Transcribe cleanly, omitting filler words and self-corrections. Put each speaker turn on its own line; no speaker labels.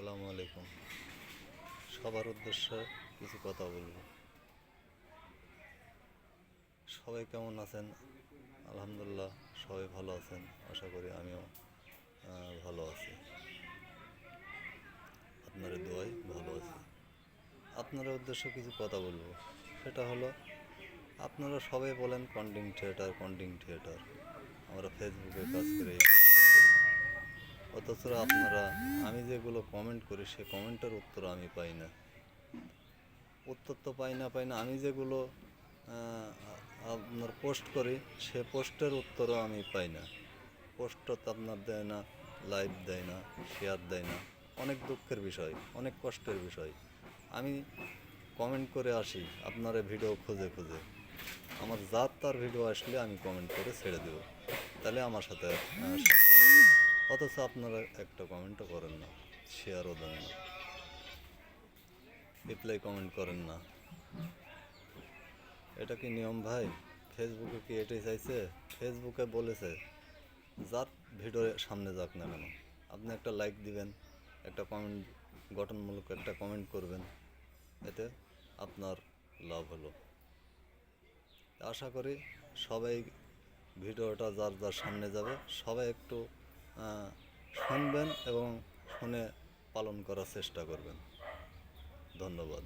আসসালামু আলাইকুম। সবার উদ্দেশ্যে কিছু কথা বলবো। সবাই কেমন আছেন? আলহামদুলিল্লাহ, সবাই ভালো আছেন। আশা করি আমিও ভালো আছি। আপনার দোয়ায় ভালো আছি। আপনার উদ্দেশ্যে কিছু কথা বলবো। সেটা হলো, আপনারা সবাই বলেন কন্টেন্ট ক্রিয়েটার। আমরা ফেসবুকে কাজ করে এই করি। অথচ আমি যেগুলো কমেন্ট করি সে কমেন্টের উত্তর আমি পাই না। পাই না আমি যেগুলো আপনার পোস্ট করি সে পোস্টের উত্তরও আমি পাই না। পোস্টও তো আপনার দেয় না, লাইভ দেয় না, শেয়ার দেয় না। অনেক দুঃখের বিষয়, অনেক কষ্টের বিষয়। আমি কমেন্ট করে আসি আপনার ভিডিও খুঁজে আমার তার ভিডিও আসলে আমি কমেন্ট করে ছেড়ে দেব, তাহলে আমার সাথে সন্দেহ হবে। অথচ আপনারা একটা কমেন্টও করেন না, শেয়ারও দেন না, রিপ্লাই কমেন্ট করেন না। এটা কি নিয়ম ভাই? ফেসবুকে কি এটাই চাইছে? ফেসবুকে বলেছে যার ভিডিও সামনে যাক না কেন, আপনি একটা লাইক দিবেন, একটা কমেন্ট, গঠনমূলক একটা কমেন্ট করবেন, এতে আপনার লাভ হলো। আশা করি সবাই ভিডিওটা যার সামনে যাবে সবাই একটু শুনবেন এবং শুনে পালন করার চেষ্টা করবেন। ধন্যবাদ।